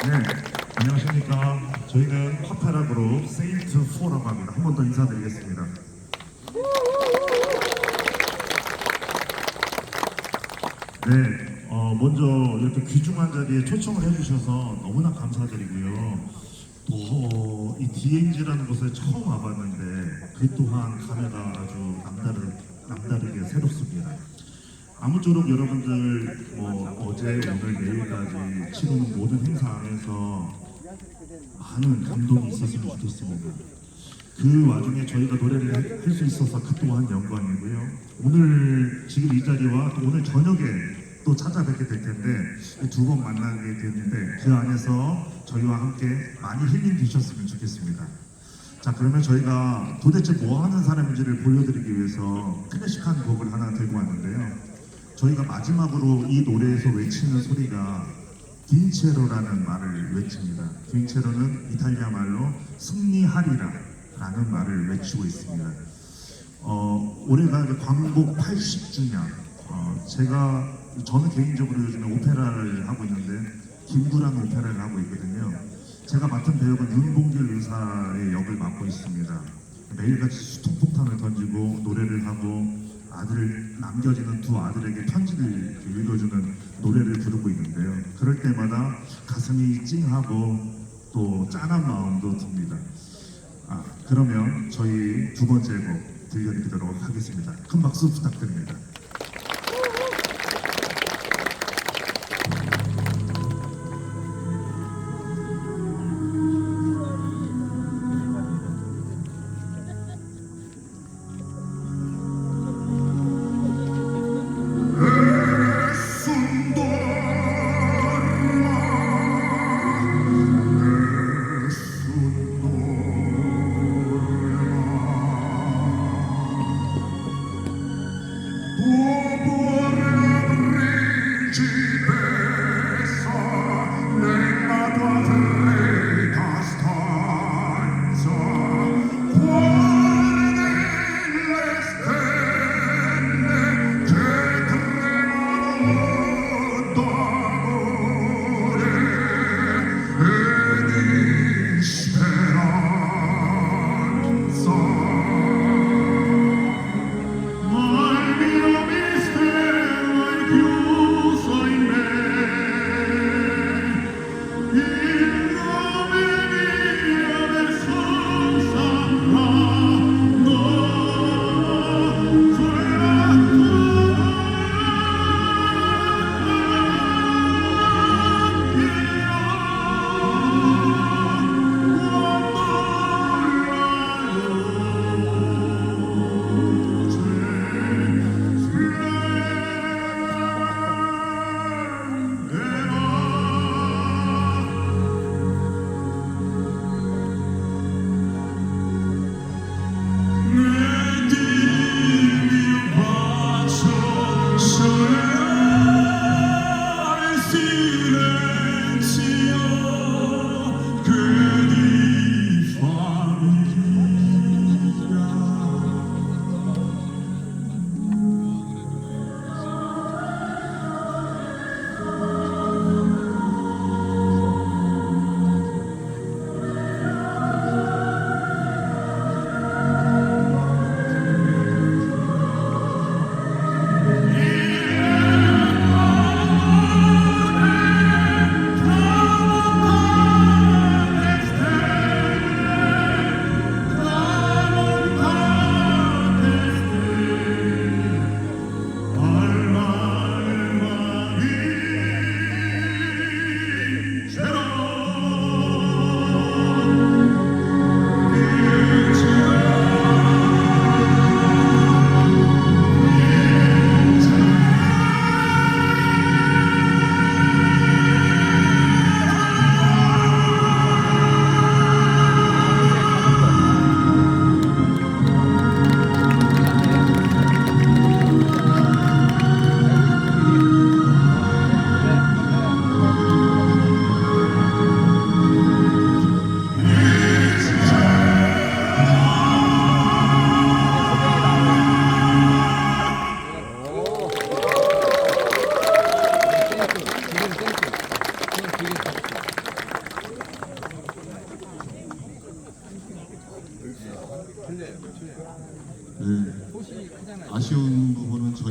네, 안녕하십니까. 저희는 카페라 그룹 세인트4라고 합니다. 한 번 더 인사드리겠습니다. 네, 먼저 이렇게 귀중한 자리에 초청을 해주셔서 너무나 감사드리고요. 또, 이 DMZ라는 곳에 처음 와봤는데, 그 또한 감회가 아주 남다르게 새롭습니다. 아무쪼록 여러분들 어제 오늘 내일까지 치르는 모든 행사 안에서 많은 감동이 있었으면 좋겠습니다. 그 와중에 저희가 노래를 할 수 있어서 그 또한 영광이고요. 오늘 지금 이 자리와 또 오늘 저녁에 또 찾아뵙게 될 텐데 두 번 만나게 됐는데 그 안에서 저희와 함께 많이 힐링 되셨으면 좋겠습니다. 자, 그러면 저희가 도대체 뭐 하는 사람인지를 보여드리기 위해서 클래식한 곡을 하나 들고 왔는데요. 저희가 마지막으로 이 노래에서 외치는 소리가 빈체로라는 말을 외칩니다. 빈체로는 이탈리아 말로 승리하리라 라는 말을 외치고 있습니다. 올해가 광복 80주년. 저는 개인적으로 요즘에 오페라를 하고 있는데 김구랑 오페라를 하고 있거든요. 제가 맡은 배역은 윤봉길 의사의 역을 맡고 있습니다. 매일같이 수통폭탄을 던지고 노래를 하고 남겨지는 두 아들에게 편지를 읽어주는 노래를 부르고 있는데요. 그럴 때마다 가슴이 찡하고 또 짠한 마음도 듭니다. 그러면 저희 두 번째 곡 들려드리도록 하겠습니다. 큰 박수 부탁드립니다.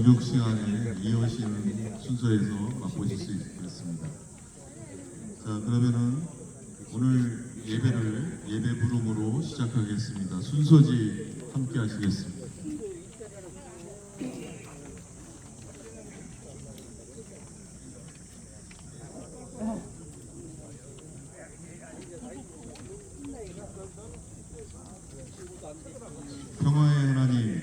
새벽 시간에 이어지는 순서에서 맛보실 수 있겠습니다. 자, 그러면은 오늘 예배를 예배 부름으로 시작하겠습니다. 순서지 함께 하시겠습니다. 평화의 하나님,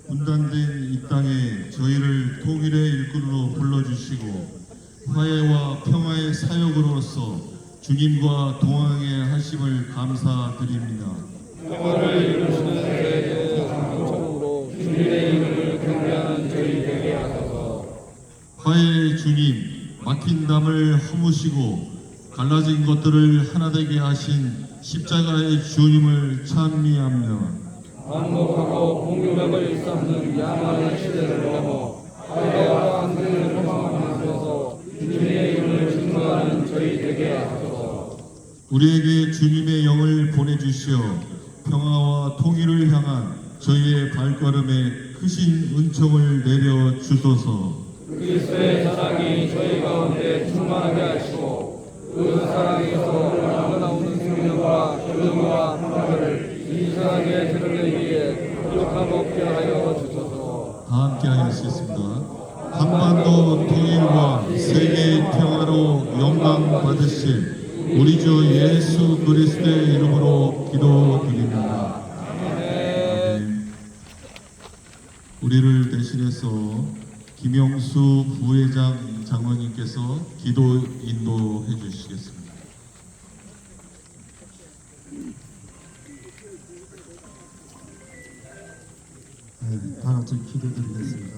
분단된 이 땅에 저희를 통일의 일꾼으로 불러주시고 화해와 평화의 사역으로서 주님과 동행해 하심을 감사드립니다. 평화를 이루시는 세계 장성으로 주님의 이름을 경배하는 저희 되게 하소서. 화해의 주님, 막힌 담을 허무시고 갈라진 것들을 하나 되게 하신 십자가의 주님을 찬미하며 반복하고 공유력을 쌓는 야만의 시대를 넘어 화해와 한글을 소망하면서 주님의 이름을 증거하는 저희 되게 하소서. 우리에게 주님의 영을 보내주시어 평화와 통일을 향한 저희의 발걸음에 크신 은총을 내려 주소서. 그리스도의 사랑이 저희 가운데 충만하게 하시고 그 사랑에서 흘러나오는 생명과 기쁨과 평화를 이 세상에 드러내기에 부족함 없게 하여 주소서. 다 함께 하겠습니다. 한반도 통일과 세계 평화로 영광 받으실 우리 주 예수 그리스도의 이름으로 기도드립니다. 아멘. 우리를 대신해서 김영수 부회장 장로님께서 기도 인도해 주시겠습니다. 네, 다 같이 기도드리겠습니다.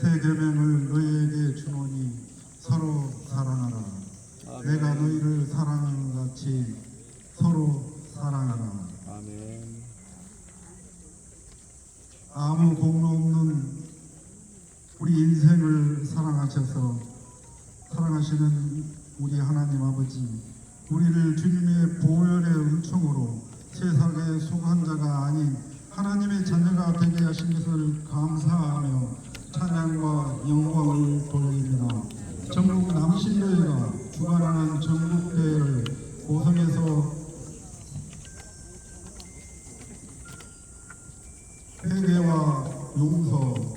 새 계명을 너희에게 주노니 서로 사랑하라. 내가 너희를 사랑한 것 같이 서로 사랑하라. 아멘. 아무 공로 없는 우리 인생을 사랑하시는 우리 하나님 아버지, 우리를 주님의 보혈의 은총으로 세상의 속한 자가 아닌 하나님의 자녀가 되게 하신 것을 감사하며 찬양과 영광을 돌립니다. 전국 남신교회가 주관하는 전국대회를 고성에서 회개와 용서라는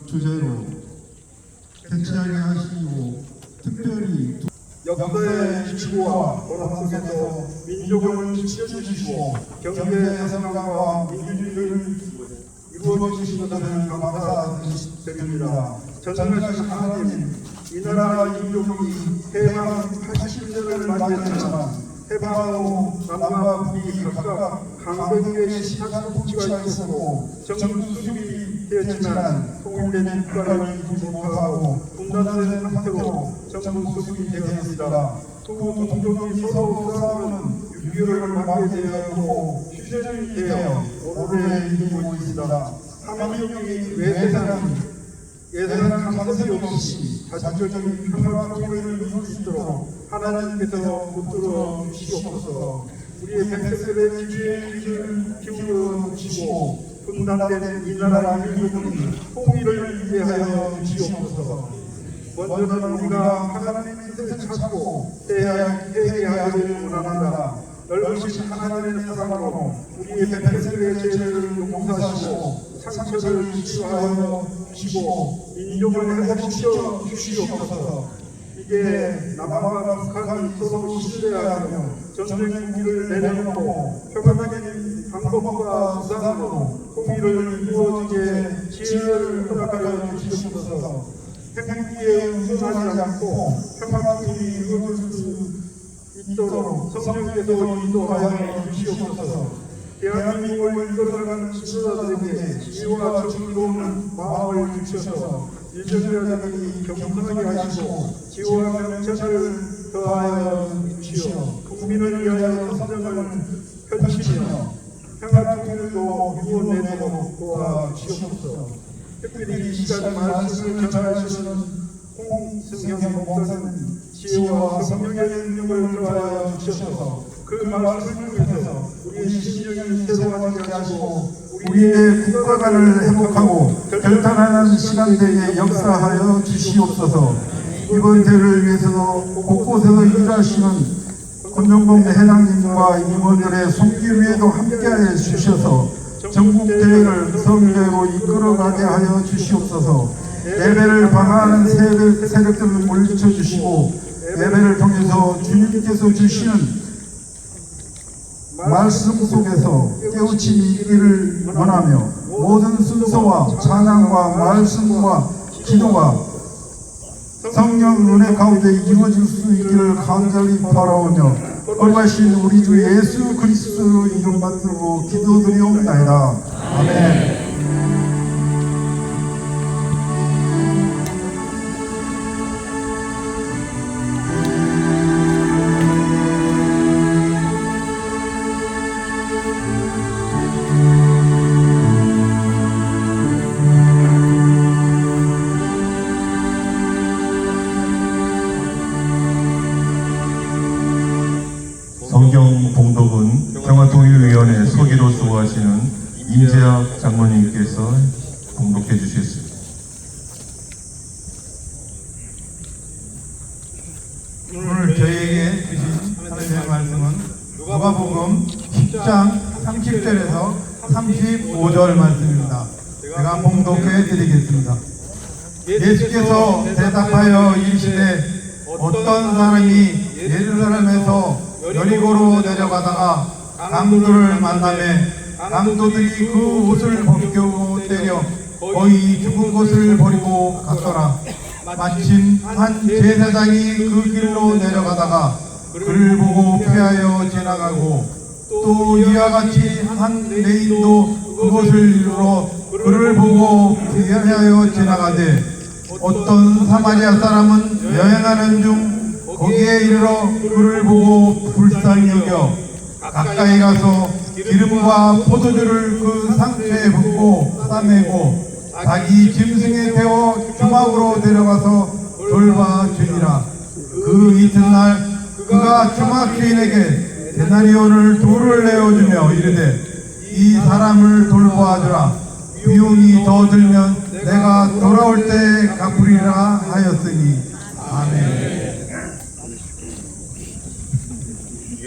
주제로 개최하게 하시고 특별히 역사의 지구와 보람 속에서 민족을 지켜주시고 경제의 성장과 민주주의를 이루어주신 것을 감사드립니다. 전능하신 하나님, 이 나라 민족이 해방 80년을 맞이했지만 해방 후 남과 북이 각각 강대국의 시작 복지가 있었고 정부 수립이 되었지만 통일된 국가를 이루지 못하고 분단된 상태로 정부 수립이 되었습니다. 또 동족이 서로 싸우는 6.25를 맞게 되었고 휴전이 되어 오래 이루고 있습니다. 한민족이 예산 감사이 없이 자주적인 평화 통일을 이룰 수 있도록 하나님께서 붙들어 주시옵소서. 우리의 백성들의 주의 길을 기울여 주시고 분단된 이 나라 민족의 통일을 위하여 주시옵소서. 먼저는 우리가 하나님의 뜻을 찾고 회개하기를 원합니다. 넓으신 하나님의 사랑으로 우리의 백성들의 죄를 용서하시고 상처를 치유하여 주시고 민족을 회복시켜 주시옵소서. 이제 남한과 북한이 서로 신뢰하며 전쟁 무기를 내려놓고 평화적인 방법과 수단으로 통일을 이루어지게 지혜를 허락하여 주시옵소서. 행복에 의존하지 않고 평화통일이 이루어질 수 있도록 성령께서 인도하여 주시옵소서. 대한민국을 이끌어가는 지도자들에게 지혜와 정의로운 마음을 주셔서 일정자들이 경건하게 하시고 지혜와 명철을 더하여 주시어 국민을 위하여 선정을 펼치며 평화통일도 이루어내도록 도와주시옵소서. 특별히 이 시간 말씀을 전하시는 홍승현 목사는 지혜와 성령의 능력을 더하여 주셔서 그 말씀을 통해서 우리의 심령을 새로워지게 하시고 우리의 국가관을 회복하고 결단하는 시간대에 역사하여 주시옵소서. 이번 대회를 위해서도 곳곳에서 일하시는 권정봉 회장님과 임원들의 손길위에도 함께하여 주셔서 전국 대회를 성대로 이끌어가게 하여 주시옵소서. 예배를 방해하는 세력들을 물리쳐 주시고 예배를 통해서 주님께서 주시는 말씀 속에서 깨우침이 있기를 원하며 모든 순서와 찬양과 말씀과 기도가 성령 은혜 가운데 이루어질 수 있기를 간절히 바라오며 거룩하신 우리 주 예수 그리스도 이름 받들고 기도드리옵나이다. 아멘. 성경 봉독은 평화통일위원회 서기로 수고하시는 임재학 장로님께서 봉독해 주시겠습니다. 오늘 저희에게 주신 하나님의 말씀은 누가복음 10장 30절에서 35절 말씀입니다. 제가 봉독해 드리겠습니다. 예수께서 대답하여 이르시되 어떤 사람이 예루살렘에서 여리고로 내려가다가 강도를 만나매 강도들이 그 옷을 벗겨고 때려 거의 죽은 것을 버리고 갔더라. 마침 한 제사장이 그 길로 내려가다가 그를 보고 피하여 지나가고 또 이와 같이 한 레인도 그것을 이루러 그를 보고 피하여 지나가되 어떤 사마리아 사람은 여행하는 중 거기에 이르러 그를 보고 불쌍히 여겨 가까이 가서 기름과 포도주를 그 상처에 붓고 싸매고 자기 짐승에 태워 주막으로 데려가서 돌봐주니라. 그 이튿날 그가 주막 주인에게 데나리온을 둘을 내어주며 이르되 이 사람을 돌보아주라. 비용이 더 들면 내가 돌아올 때 갚으리라 하였으니. 아멘.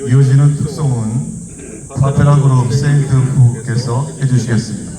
이어지는 특송은 파페라 그룹 세인트 후께서 해주시겠습니다.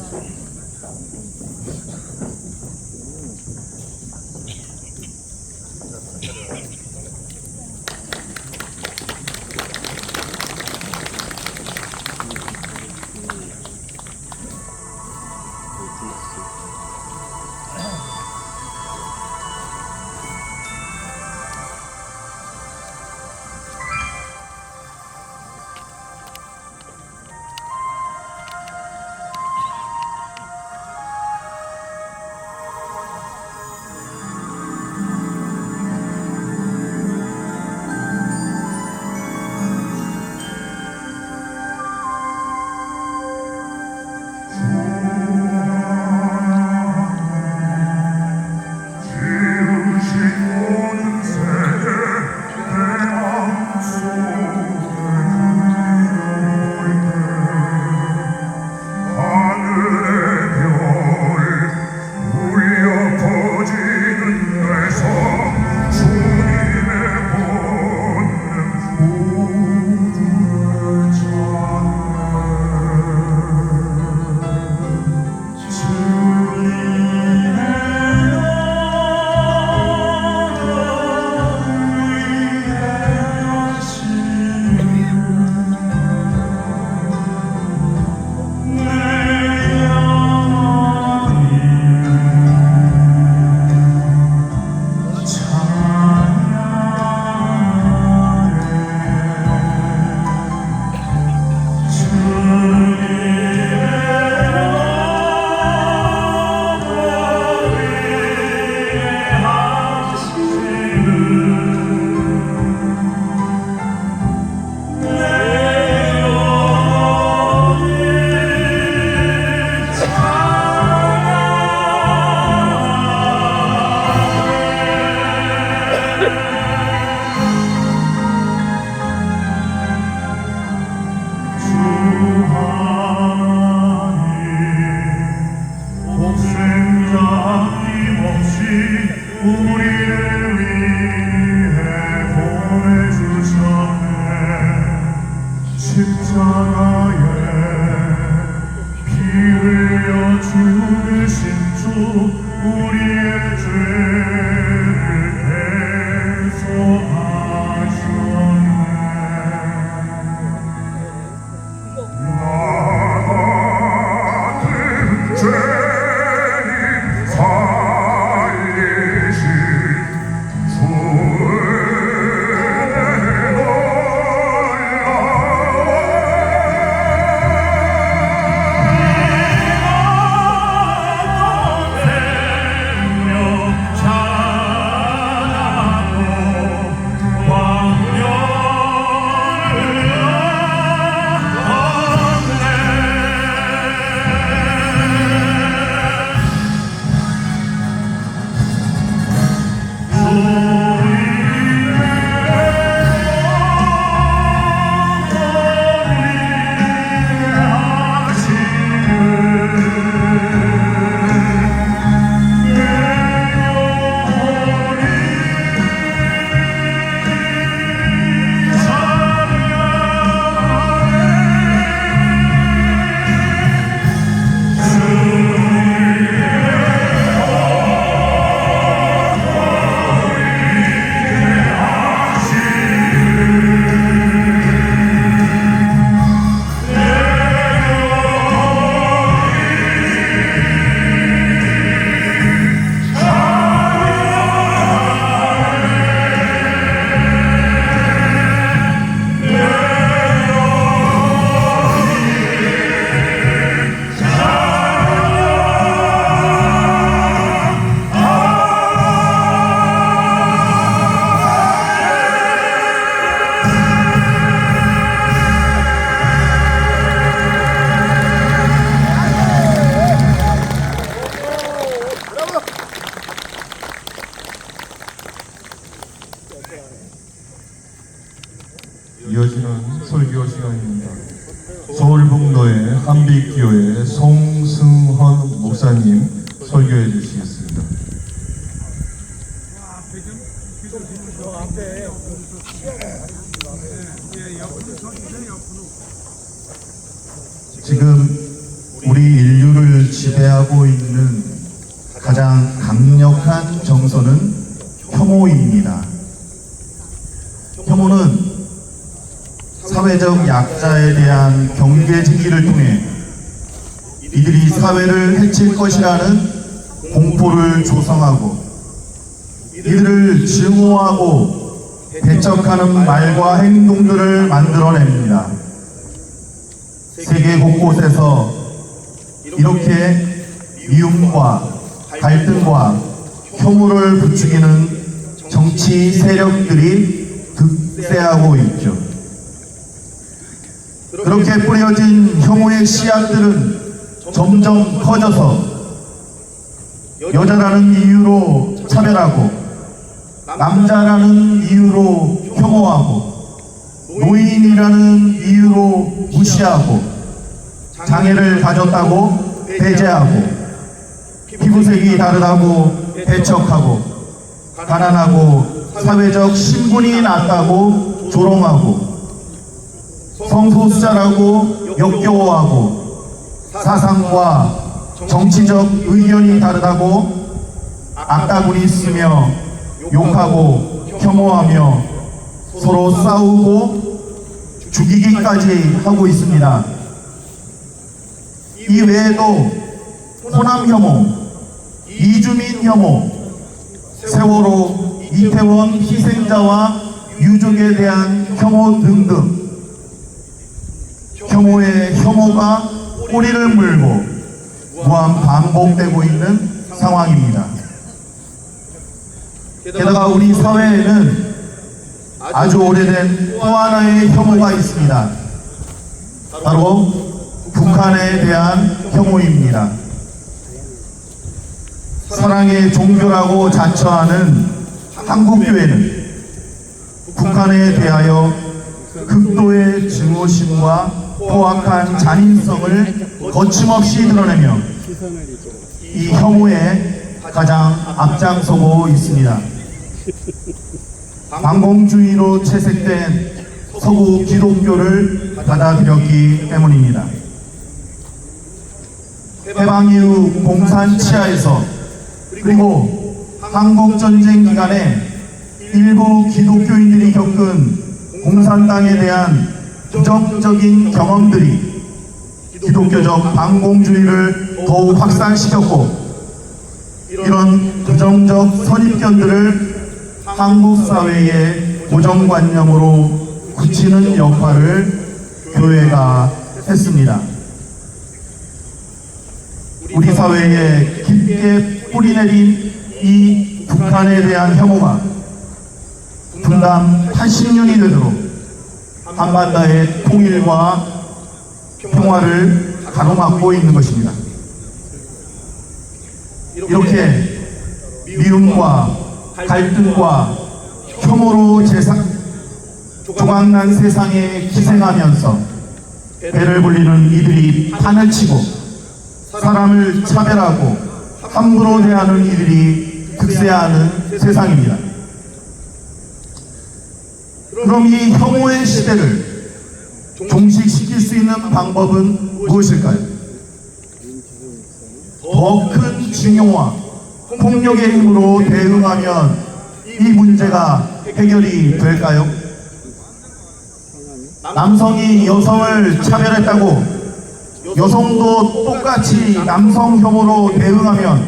성교회 한빛교회 송승헌 목사님 설교해 주시겠습니다. 지금 우리 인류를 지배하고 있는 가장 강력한 정서는 혐오입니다. 혐오는 사회적 약자에 대한 경계지기를 통해 이들이 사회를 해칠 것이라는 공포를 조성하고 이들을 증오하고 배척하는 말과 행동들을 만들어냅니다. 세계 곳곳에서 이렇게 미움과 갈등과 혐오를 부추기는 정치 세력들이 득세하고 있죠. 그렇게 뿌려진 혐오의 씨앗들은 점점 커져서 여자라는 이유로 차별하고 남자라는 이유로 혐오하고 노인이라는 이유로 무시하고 장애를 가졌다고 배제하고 피부색이 다르다고 배척하고 가난하고 사회적 신분이 낮다고 조롱하고 성소수자라고 역겨워하고 사상과 정치적 의견이 다르다고 악다구니 쓰며 욕하고 혐오하며 서로 싸우고 죽이기까지 하고 있습니다. 이 외에도 호남 혐오, 이주민 혐오, 세월호 이태원 희생자와 유족에 대한 혐오 등등 혐오에 혐오가 꼬리를 물고 무한 반복되고 있는 상황입니다. 게다가 우리 사회에는 아주 오래된 또 하나의 혐오가 있습니다. 바로 북한에 대한 혐오입니다. 사랑의 종교라고 자처하는 한국교회는 북한에 대하여 극도의 증오심과 포악한 잔인성을 거침없이 드러내며 이 혐오에 가장 앞장서고 있습니다. 반공주의로 채색된 서구 기독교를 받아들였기 때문입니다. 해방 이후 공산 치하에서 그리고 한국전쟁 기간에 일부 기독교인들이 겪은 공산당에 대한 부정적인 경험들이 기독교적 반공주의를 더욱 확산시켰고 이런 부정적 선입견들을 한국 사회의 고정관념으로 굳히는 역할을 교회가 했습니다. 우리 사회에 깊게 뿌리내린 이 북한에 대한 혐오가 분단 80년이 되도록 한반도의 통일과 평화를 가로막고 있는 것입니다. 이렇게 미움과 갈등과 혐오로 조각난 세상에 기생하면서 배를 불리는 이들이 판을 치고 사람을 차별하고 함부로 대하는 이들이 득세하는 세상입니다. 그럼 이 혐오의 시대를 종식시킬 수 있는 방법은 무엇일까요? 더 큰 증오와 폭력의 힘으로 대응하면 이 문제가 해결이 될까요? 남성이 여성을 차별했다고 여성도 똑같이 남성 혐오로 대응하면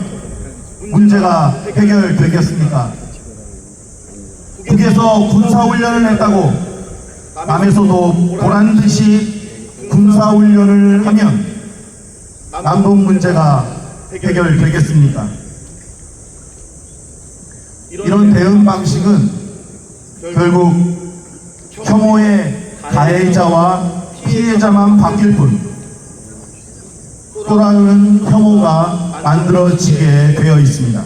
문제가 해결되겠습니까? 북에서 군사훈련을 했다고 남에서도 보란듯이 군사훈련을 하면 남북 문제가 해결되겠습니까? 이런 대응 방식은 결국 혐오의 가해자와 피해자만 바뀔 뿐 또 다른 혐오가 만들어지게 되어 있습니다.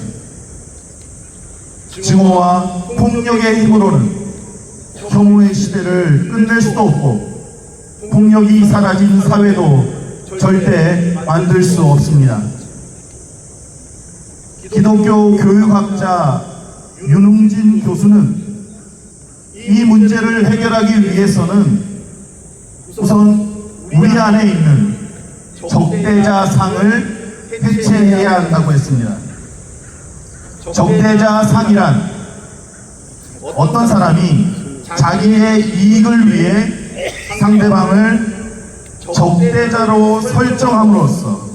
증오와 폭력의 힘으로는 혐오의 시대를 끝낼 수도 없고 폭력이 사라진 사회도 절대 만들 수 없습니다. 기독교 교육학자 윤웅진 교수는 이 문제를 해결하기 위해서는 우선 우리 안에 있는 적대자상을 해체해야 한다고 했습니다. 적대자상이란 어떤 사람이 자기의 이익을 위해 상대방을 적대자로 설정함으로써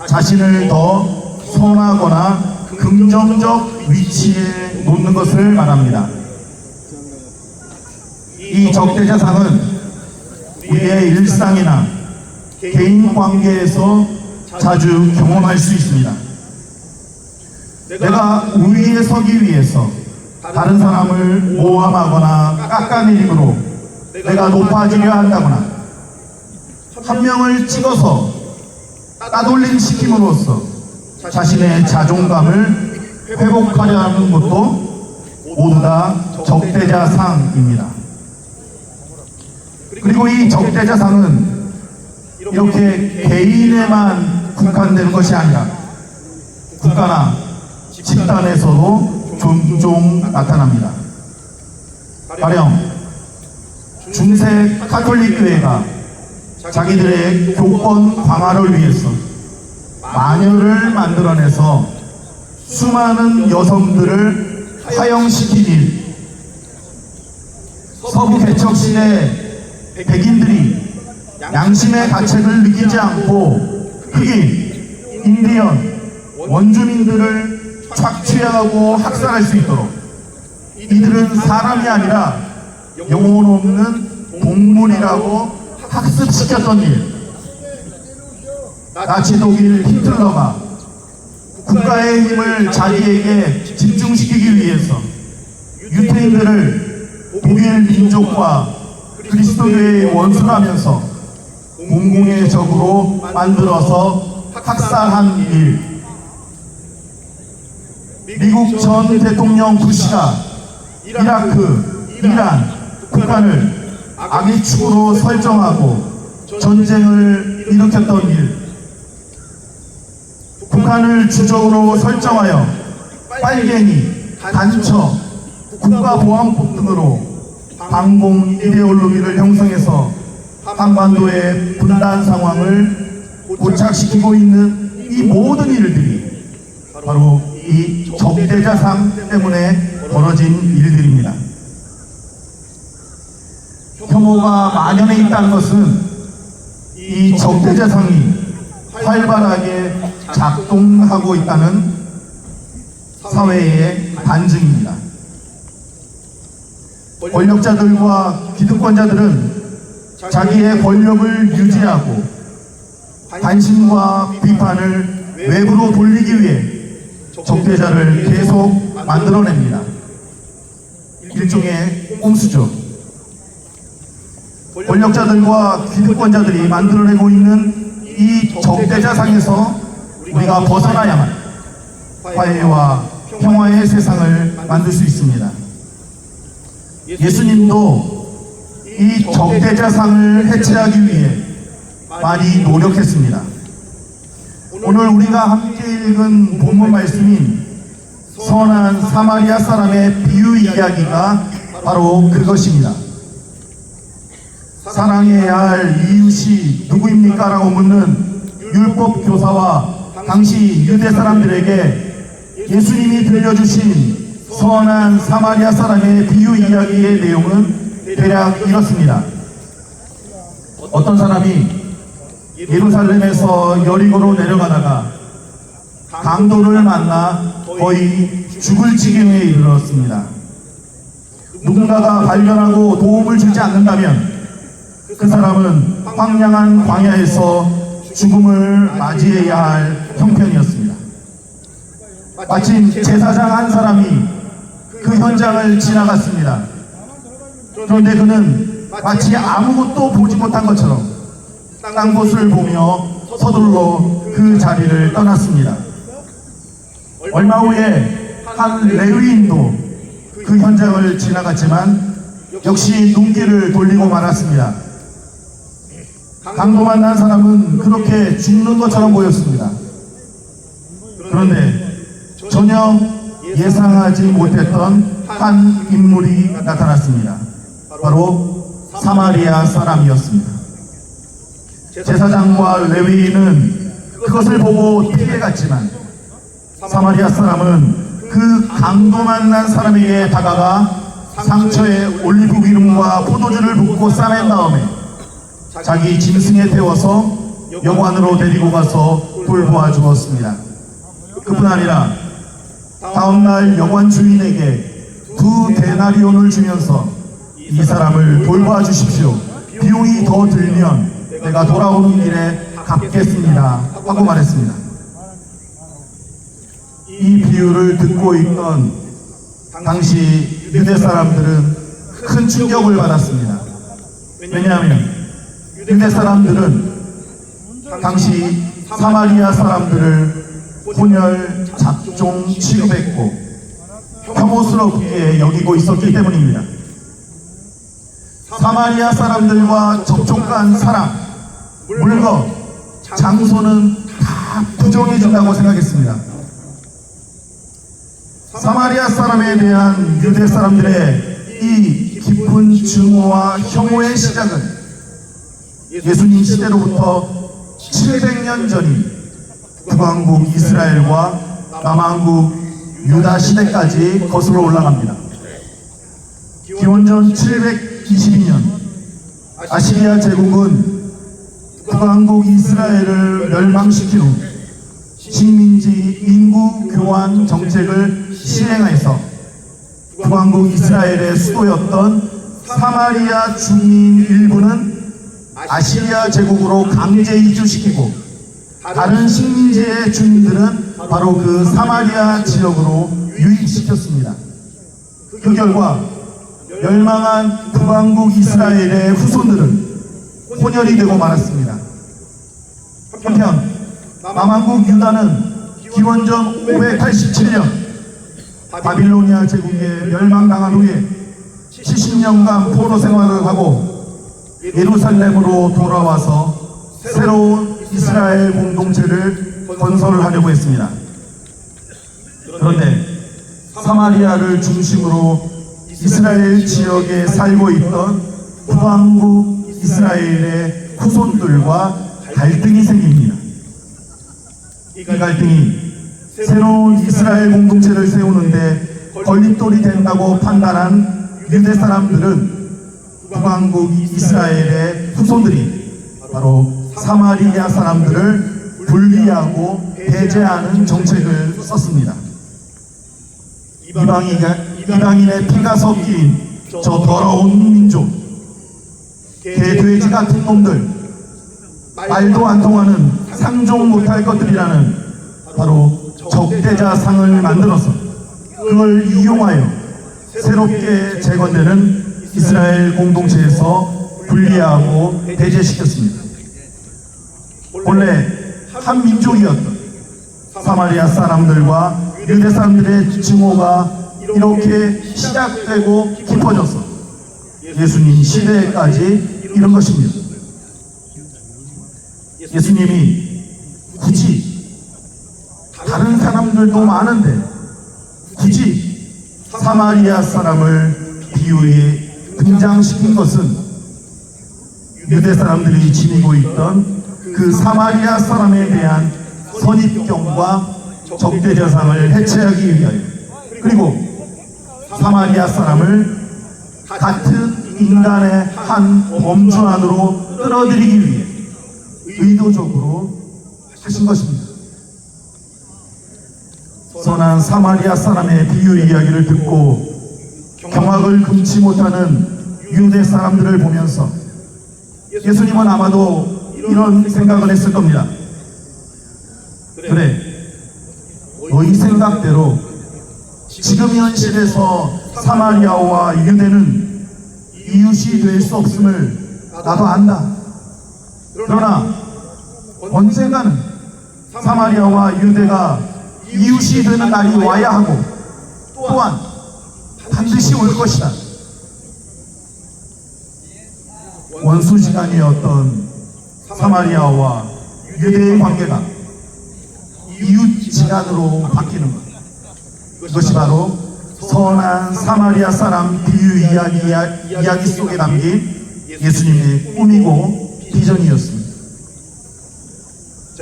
자신을 더 선하거나 긍정적 위치에 놓는 것을 말합니다. 이 적대자상은 우리의 일상이나 개인 관계에서 자주 경험할 수 있습니다. 내가 우위에 서기 위해서 다른 사람을 모함하거나 깎아내림으로 내가 높아지려 한다거나 한 명을 찍어서 따돌림 시킴으로써 자신의 자존감을 회복하려 하는 것도 모두 다 적대자상입니다. 그리고 이 적대자상은 이렇게 개인에만 국한되는 것이 아니라 국가나 집단에서도 종종 나타납니다. 가령 중세 가톨릭 교회가 자기들의 교권 강화를 위해서 마녀를 만들어내서 수많은 여성들을 화형시킨 일, 서부 개척 시대 백인들이 양심의 가책을 느끼지 않고 흑인, 인디언, 원주민들을 착취하고 학살할 수 있도록 이들은 사람이 아니라 영혼 없는 동물이라고 학습시켰던 일, 나치 독일 히틀러가 국가의 힘을 자기에게 집중시키기 위해서 유태인들을 독일 민족과 그리스도교의 원수라면서 공공의 적으로 만들어서 학살한 일, 미국 전 대통령 부시가 이라크, 이란, 북한을 악의 축으로 설정하고 전쟁을 일으켰던 일, 북한을 주적으로 설정하여 빨갱이, 간첩, 국가보안법 등으로 반공 이데올로기를 형성해서 한반도의 분단 상황을 고착시키고 있는 이 모든 일들이 바로 이 적대자상 때문에 벌어진 일들입니다. 혐오가 만연해 있다는 것은 이 적대자상이 활발하게 작동하고 있다는 사회의 반증입니다. 권력자들과 기득권자들은 자기의 권력을 유지하고 관심과 비판을 외부로 돌리기 위해 적대자를 계속 만들어냅니다. 일종의 꼼수죠. 권력자들과 기득권자들이 만들어내고 있는 이 적대자상에서 우리가 벗어나야만 화해와 평화의 세상을 만들 수 있습니다. 예수님도 이 적대자상을 해체하기 위해 많이 노력했습니다. 오늘 우리가 함께 읽은 본문 말씀인 선한 사마리아 사람의 비유 이야기가 바로 그것입니다. 사랑해야 할 이웃이 누구입니까? 라고 묻는 율법 교사와 당시 유대 사람들에게 예수님이 들려주신 선한 사마리아 사람의 비유 이야기의 내용은 대략 이렇습니다. 어떤 사람이 예루살렘에서 여리고로 내려가다가 강도를 만나 거의 죽을 지경에 이르렀습니다. 누군가가 발견하고 도움을 주지 않는다면 그 사람은 황량한 광야에서 죽음을 맞이해야 할 형편이었습니다. 마침 제사장 한 사람이 그 현장을 지나갔습니다. 그런데 그는 마치 아무것도 보지 못한 것처럼 딴 곳을 보며 서둘러 그 자리를 떠났습니다. 얼마 후에 한 레위인도 그 현장을 지나갔지만 역시 눈길을 돌리고 말았습니다. 강도 만난 사람은 그렇게 죽는 것처럼 보였습니다. 그런데 전혀 예상하지 못했던 한 인물이 나타났습니다. 바로 사마리아 사람이었습니다. 제사장과 레위인은 그것을 보고 피해갔지만 사마리아 사람은 그 강도 만난 사람에게 다가가 상처에 올리브 기름과 포도주를 붓고 싸맨 다음에 자기 짐승에 태워서 여관으로 데리고 가서 돌보아 주었습니다. 그뿐 아니라 다음날 여관 주인에게 2데나리온을 주면서 이 사람을 돌보아 주십시오. 비용이 더 들면 내가 돌아오는 길에 갚겠습니다 하고 말했습니다. 이 비유를 듣고 있던 당시 유대 사람들은 큰 충격을 받았습니다. 왜냐하면 유대 사람들은 당시 사마리아 사람들을 혼혈, 잡종 취급했고 혐오스럽게 여기고 있었기 때문입니다. 사마리아 사람들과 접촉한 사람, 물건, 장소는 다 부정해진다고 생각했습니다. 사마리아 사람에 대한 유대 사람들의 이 깊은 증오와 혐오의 시작은 예수님 시대로부터 700년 전인 북왕국 이스라엘과 남왕국 유다 시대까지 거슬러 올라갑니다. 기원전 722년 아시리아 제국은 북왕국 이스라엘을 멸망시킨 후 식민지 인구 교환 정책을 시행해서 북왕국 이스라엘의 수도였던 사마리아 주민 일부는 아시리아 제국으로 강제 이주시키고 다른 식민지의 주민들은 바로 그 사마리아 지역으로 유입시켰습니다. 그 결과 멸망한 북왕국 이스라엘의 후손들은 혼혈이 되고 말았습니다. 한편 남왕국 유다는 기원전 587년 바빌로니아 제국에 멸망당한 후에 70년간 포로 생활을 하고 예루살렘으로 돌아와서 새로운 이스라엘 공동체를 건설하려고 했습니다. 그런데 사마리아를 중심으로 이스라엘 지역에 살고 있던 북왕국 이스라엘의 후손들과 갈등이 생깁니다. 이 갈등이 새로운 이스라엘 공동체를 세우는데 걸림돌이 된다고 판단한 유대 사람들은 북왕국 이스라엘의 후손들이 바로 사마리아 사람들을 분리하고 배제하는 정책을 썼습니다. 이방인의 피가 섞인 저 더러운 민족, 개돼지 같은 놈들, 말도 안 통하는 상종 못할 것들이라는 바로 적대자상을 만들어서 그걸 이용하여 새롭게 재건되는 이스라엘 공동체에서 분리하고 배제시켰습니다. 원래 한 민족이었던 사마리아 사람들과 유대 사람들의 증오가 이렇게 시작되고 깊어져서 예수님 시대까지 이런 것입니다. 예수님이 굳이 다른 사람들도 많은데 굳이 사마리아 사람을 비유에 등장시킨 것은 유대 사람들이 지니고 있던 그 사마리아 사람에 대한 선입견과 적대자상을 해체하기 위하여, 그리고 사마리아 사람을 같은 인간의 한 범주 안으로 끌어들이기 위해 의도적으로 하신 것입니다. 선한 사마리아 사람의 비유 이야기를 듣고 경악을 금치 못하는 유대 사람들을 보면서 예수님은 아마도 이런 생각을 했을 겁니다. 그래, 너희 생각대로 지금 현실에서 사마리아와 유대는 이웃이 될 수 없음을 나도 안다. 그러나 언젠가는 사마리아와 유대가 이웃이 되는 날이 와야 하고 또한 반드시 올 것이다. 원수지간이었던 사마리아와 유대의 관계가 이웃지간으로 바뀌는 것. 이것이 바로 선한 사마리아 사람 비유 이야기 속에 담긴 예수님의 꿈이고 비전이었습니다.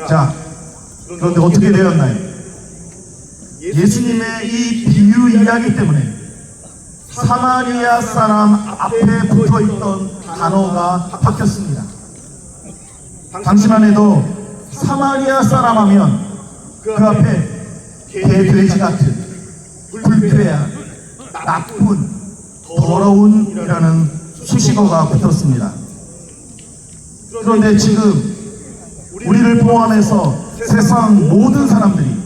자, 그런데 어떻게 되었나요? 예수님의 이 비유 이야기 때문에 사마리아 사람 앞에 붙어있던 단어가 바뀌었습니다. 당시만 해도 사마리아 사람 하면 그 앞에 개돼지 같은 불쾌한 나쁜 더러운이라는 수식어가 붙었습니다. 그런데 지금 우리를 포함해서 세상 모든 사람들이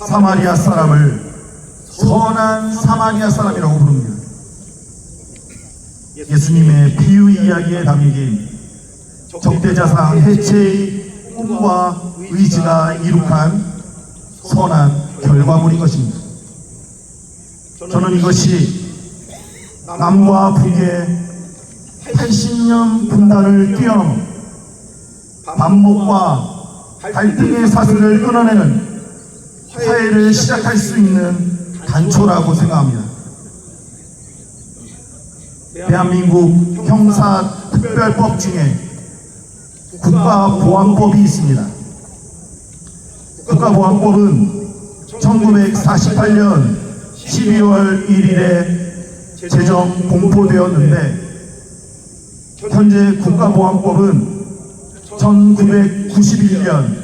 사마리아 사람을 선한 사마리아 사람이라고 부릅니다. 예수님의 비유 이야기에 담긴 적대자상 해체의 꿈과 의지가 이룩한 선한 결과물인 것입니다. 저는 이것이 남과 북의 80년 분단을 뛰어넘어 반목과 갈등의 사슬을 끊어내는 화해를 시작할 수 있는 단초라고 생각합니다. 대한민국 형사특별법 중에 국가보안법이 있습니다. 국가보안법은 1948년 12월 1일에 제정 공포되었는데 현재 국가보안법은 1991년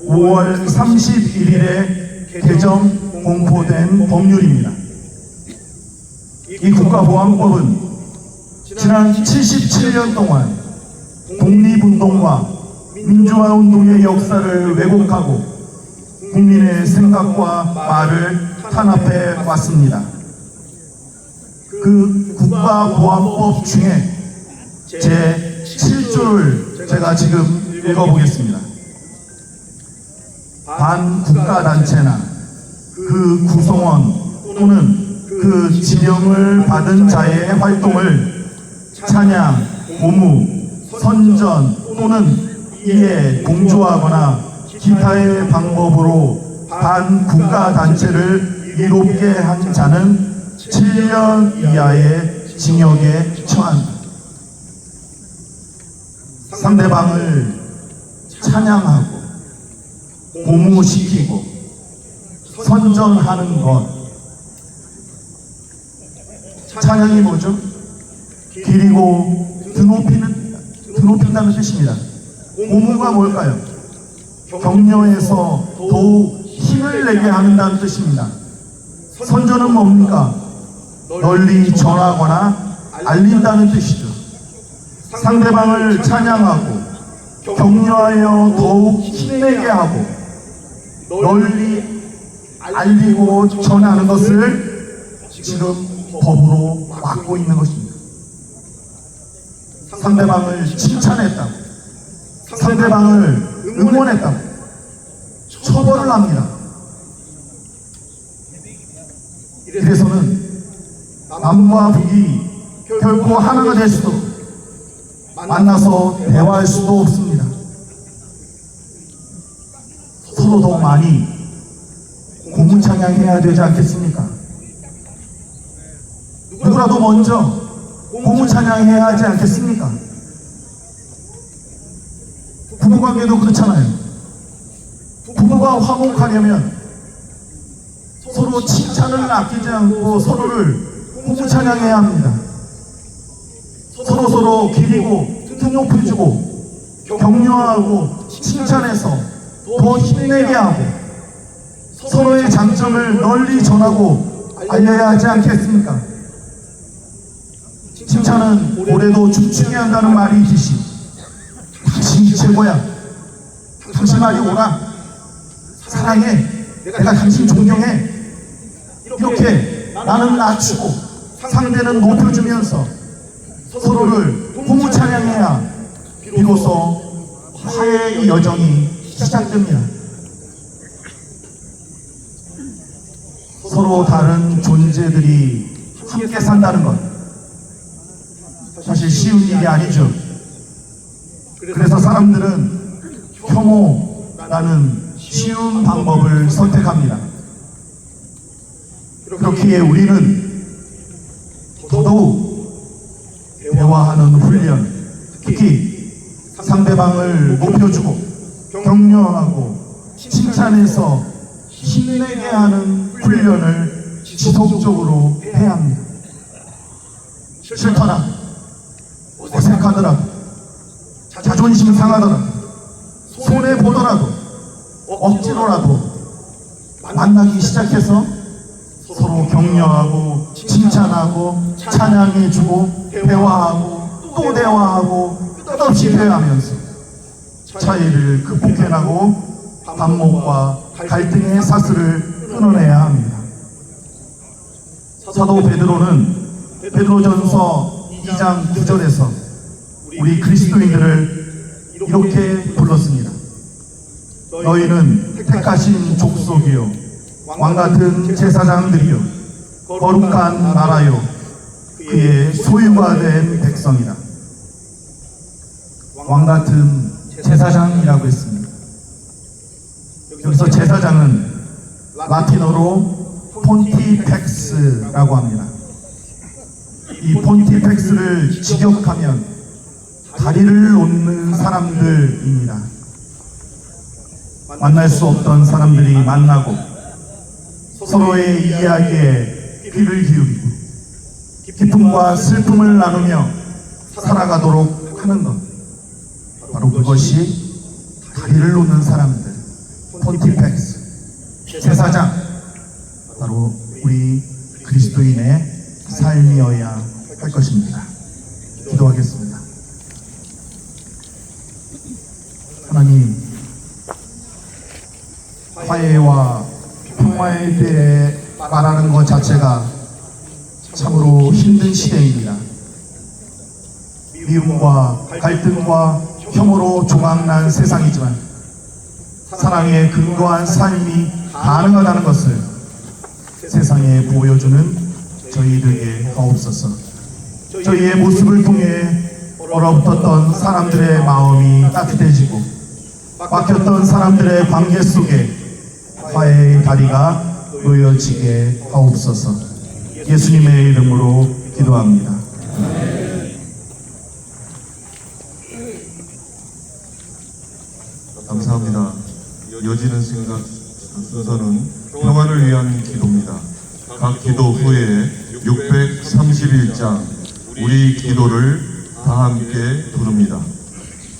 5월 31일에 개정 공포된 법률입니다. 이 국가보안법은 지난 77년 동안 독립운동과 민주화운동의 역사를 왜곡하고 국민의 생각과 말을 탄압해 왔습니다. 그 국가보안법 중에 제 7조를 제가 지금 읽어보겠습니다. 반국가단체나 그 구성원 또는 그 지명을 받은 자의 활동을 찬양, 고무, 선전 또는 이에 동조하거나 기타의 방법으로 반국가단체를 이롭게 한 자는 7년 이하의 징역에 처한다. 상대방을 찬양하고 고무시키고 선전하는 것. 찬양이 뭐죠? 기리고 드높인다는 뜻입니다. 고무가 뭘까요? 격려해서 더욱 힘을 내게 하는다는 뜻입니다. 선전은 뭡니까? 널리 전하거나 알린다는 뜻이죠. 상대방을 찬양하고 격려하여 더욱 힘내게 하고 널리 알리고 전하는 것을 지금 법으로 막고 있는 것입니다. 상대방을 칭찬했다고, 상대방을 응원했다고 처벌을 합니다. 이래서는 남과 북이 결코 하나가 될 수도, 만나서 대화할 수도 없습니다. 서로 더 많이 고무찬양해야 되지 않겠습니까? 누구라도 먼저 고무찬양해야 하지 않겠습니까? 부부관계도 그렇잖아요. 부부가 화목하려면 서로 칭찬을 아끼지 않고 서로를 고무찬양해야 합니다. 서로 기리고 등 높여주고 격려하고 칭찬해서 더 힘내게 하고 서로의 장점을 널리 전하고 알려야 하지 않겠습니까? 칭찬은 올해도 춤추게 한다는 말이 있듯이 당신이 최고야, 당신 말이 옳아, 사랑해, 내가 당신 존경해, 이렇게 나는 낮추고 상대는 높여주면서 서로를 고무찬양해야 비로소 화해의 여정이 시작됩니다. 서로 다른 존재들이 함께 산다는 것 사실 쉬운 일이 아니죠. 그래서 사람들은 혐오라는 쉬운 방법을 선택합니다. 그렇기에 우리는 더더욱 대화하는 훈련, 특히 상대방을 높여주고 격려하고 칭찬해서 힘내게 하는 훈련을 지속적으로 해야 합니다. 싫더라, 어색하더라도, 자존심 상하더라도, 손해보더라도, 억지로라도 만나기 시작해서 서로 격려하고 칭찬하고 찬양해주고 대화하고 또 대화하고 끝없이 대화하면서 차이를 극복해나고 반목과 갈등의 사슬을 끊어내야 합니다. 사도 베드로는 베드로전서 2장 9절에서 우리 그리스도인들을 이렇게 불렀습니다. 너희는 택하신 족속이요 왕같은 제사장들이요 거룩한 나라요 그의 소유가 된 백성이다. 왕같은 제사장이라고 했습니다. 여기서 제사장은 라틴어로 폰티펙스라고 합니다. 이 폰티펙스를 직역하면 다리를 놓는 사람들입니다. 만날 수 없던 사람들이 만나고 서로의 이야기에 귀를 기울이고 기쁨과 슬픔을 나누며 살아가도록 하는 것, 바로 그것이 다리를 놓는 사람들, 폰티펙스, 제사장, 바로 우리 그리스도인의 삶이어야 할 것입니다. 기도하겠습니다. 하나님, 화해와 평화에 대해 말하는 것 자체가 참으로 힘든 시대입니다. 미움과 갈등과 혐오로 조각난 세상이지만 사랑에 근거한 삶이 가능하다는 것을 세상에 보여주는 저희들에게 하옵소서. 저희의 모습을 통해 얼어붙었던 사람들의 마음이 따뜻해지고 막혔던 사람들의 관계 속에 화해의 다리가 놓여지게 하옵소서. 예수님의 이름으로 기도합니다. 감사합니다. 이어지는 순서는 평화를 위한 기도입니다. 각 기도 후에 631장 우리 기도를 다 함께 부릅니다.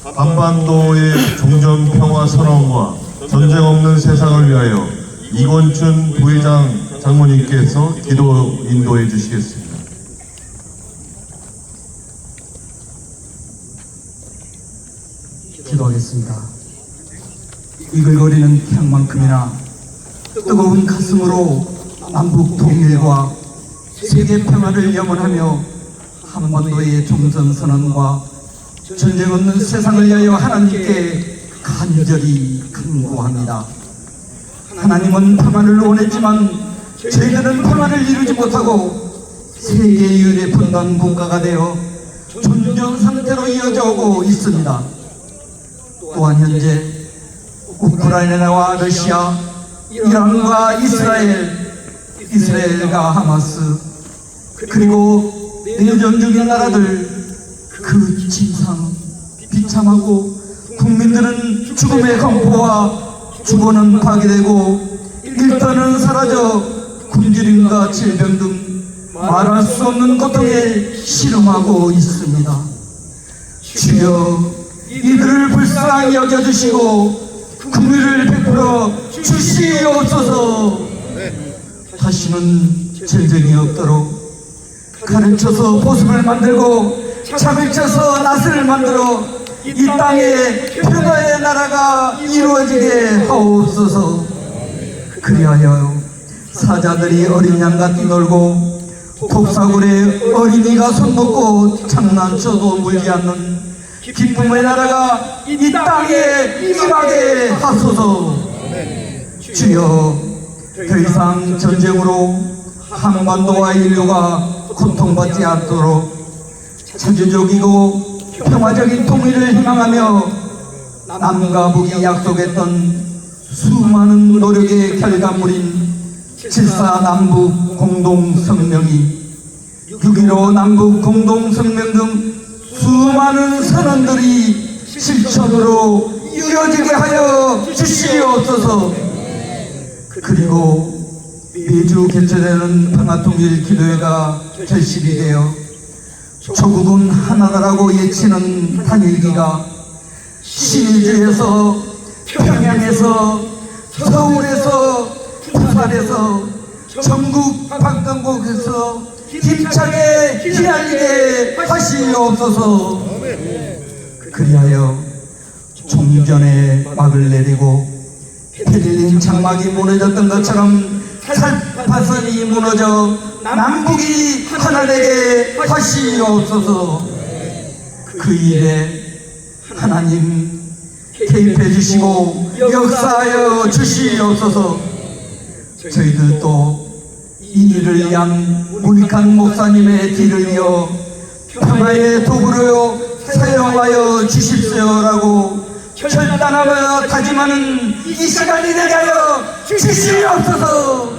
한반도의 종전 평화 선언과 전쟁 없는 세상을 위하여 이건춘 부회장 장모님께서 기도 인도해 주시겠습니다. 기도하겠습니다. 이글거리는 태양만큼이나 뜨거운 가슴으로 남북 통일과 세계 평화를 염원하며 한반도의 종전선언과 전쟁 없는 세상을 위하여 하나님께 간절히 간구합니다. 하나님은 평화를 원했지만 저희들은 평화를 이루지 못하고 세계율의 분단 국가가 되어 존전 상태로 이어져 오고 있습니다. 또한 현재 우크라이나와 러시아, 이란과 이스라엘과 하마스, 그리고 내전 중인 나라들, 그 진상 비참하고 국민들은 죽음의 공포와 주거는 파괴되고 일터는 사라져 굶주림과 질병 등 말할 수 없는 고통에 실험하고 있습니다. 주여, 이들을 불쌍히 여겨주시고 긍휼을 베풀어 주시옵소서. 다시는 전쟁이 없도록 가르쳐서 보습을 만들고 자백쳐서 낫을 만들어 이 땅에 평화의 나라가 이루어지게 하옵소서. 그리하여 사자들이 어린 양과 뛰놀고 독사굴에 어린이가 손먹고 장난쳐도 물지 않는 기쁨의 나라가 이 땅에 임하게 하소서. 주여, 더 이상 전쟁으로 한반도와 인류가 고통받지 않도록 자주적이고 평화적인 통일을 희망하며 남과 북이 약속했던 수많은 노력의 결과물인 7.4 남북 공동성명이 6.15 남북 공동성명 등 수많은 선언들이 실천으로 이루어지게 하여 주시옵소서. 그리고 매주 개최되는 평화통일기도회가 결실이 되어 조국은 하나다라고 외치는 단일기가 신의주에서 평양에서 서울에서 부산에서 전국 방방곡곡에서 힘차게 휘날리게 하시옵소서. 그리하여 종전의 막을 내리고 베를린 장막이 무너졌던 것처럼 살파선이 무너져 남북이 하나 되게 하시옵소서. 그 일에 하나님 개입해 주시고 역사하여 주시옵소서. 저희들도 이 일을 위한 문익한 목사님의 뒤를 이어 평화의 도구로 사용하여 주십시오라고 결단하며 다짐하는 이 시간이 되게 하여 주시옵소서.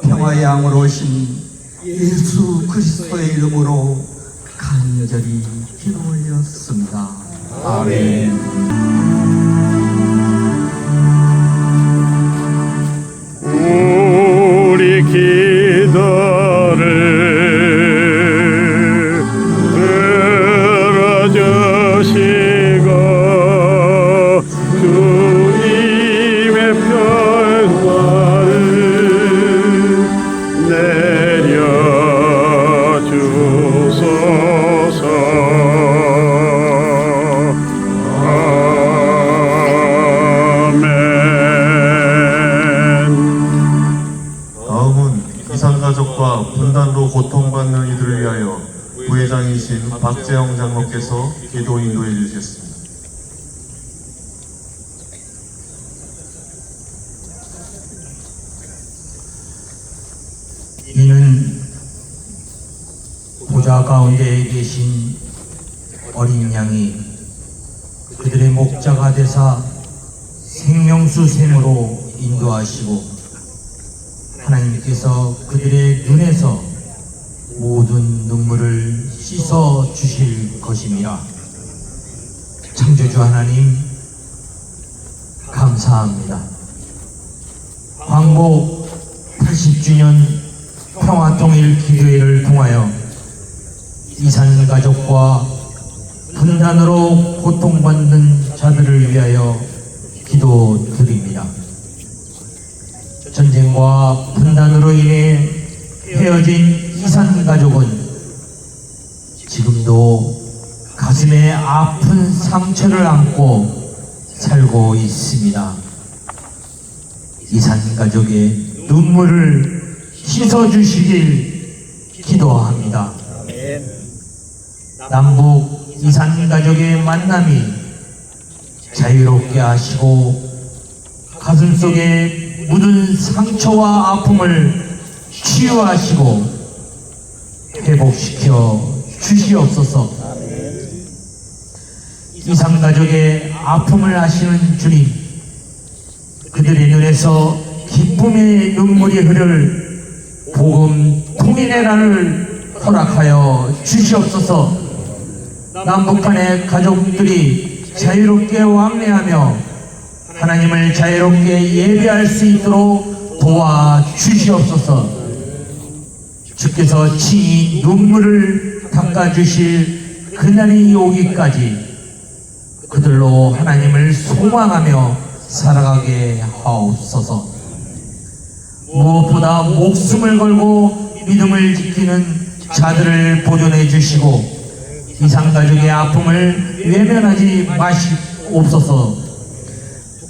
평화의 양으로 오신 예수 그리스도의 이름으로 간절히 기도 올렸습니다. 아멘. 우리 기도를 들어주시고 주님의 평화를 내려주소서. 다음은 이산가족과 분단으로 고통받는 이들을 위하여 부회장이신 박재영 장로께서 기도 인도해 주시겠습니다. 이는 보좌 가운데 계신 어린 양이 그들의 목자가 되사 생명수 샘으로 인도하시고 하나님께서 그들의 눈에서 모든 눈물을 씻어 주실 것입니다. 창조주 하나님 감사합니다. 광복 80주년 평화통일 기도회를 통하여 이산가족과 분단으로 고통받는 자들을 위하여 기도드립니다. 전쟁과 분단으로 인해 헤어진 이산가족은 지금도 가슴에 아픈 상처를 안고 살고 있습니다. 이산가족의 눈물을 씻어주시길 기도합니다. 남북 이산가족의 만남이 자유롭게 하시고 가슴속에 묻은 상처와 아픔을 치유하시고 회복시켜 주시옵소서. 이산가족의 아픔을 아시는 주님, 그들의 눈에서 기쁨의 눈물이 흐를 복음 통일의 날을 허락하여 주시옵소서. 남북한의 가족들이 자유롭게 왕래하며 하나님을 자유롭게 예배할 수 있도록 도와주시옵소서. 주께서 친히 눈물을 닦아주실 그날이 오기까지 그들로 하나님을 소망하며 살아가게 하옵소서. 무엇보다 목숨을 걸고 믿음을 지키는 자들을 보존해 주시고 이산가족의 아픔을 외면하지 마시옵소서.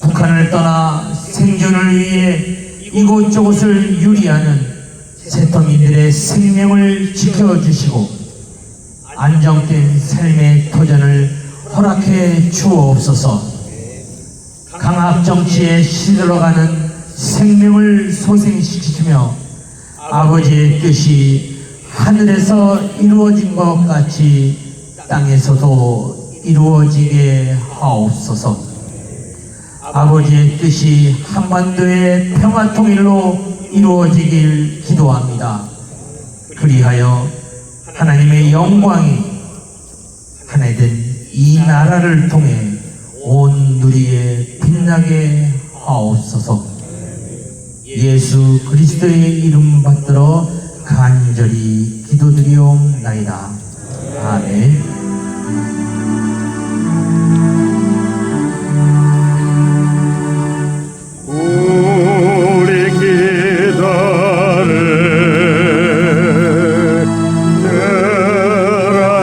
북한을 떠나 생존을 위해 이곳저곳을 유리하는 세터민들의 생명을 지켜주시고 안정된 삶의 도전을 허락해 주옵소서. 강압정치에 시들어가는 생명을 소생시키며 아버지의 뜻이 하늘에서 이루어진 것 같이 땅에서도 이루어지게 하옵소서. 아버지의 뜻이 한반도의 평화 통일로 이루어지길 기도합니다. 그리하여 하나님의 영광이 하나된 이 나라를 통해 온 누리에 빛나게 하옵소서. 예수 그리스도의 이름 받들어 간절히 기도드리옵나이다. 아멘. 우리 기도를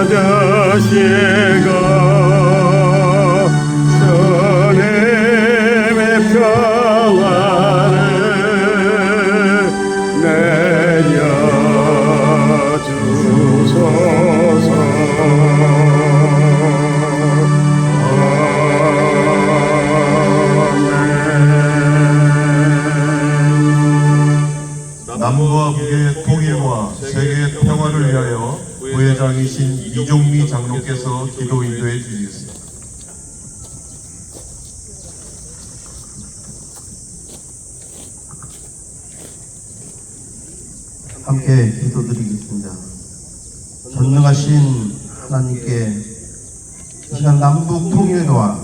들어주시고 주님의 평화를 내려주소서. 남과 북의 통일과 세계 평화를 위하여 부회장이신 이종미 장로께서 기도 인도해 주시겠습니다. 함께 기도드리겠습니다. 전능하신 하나님께 이 시간 남북 통일과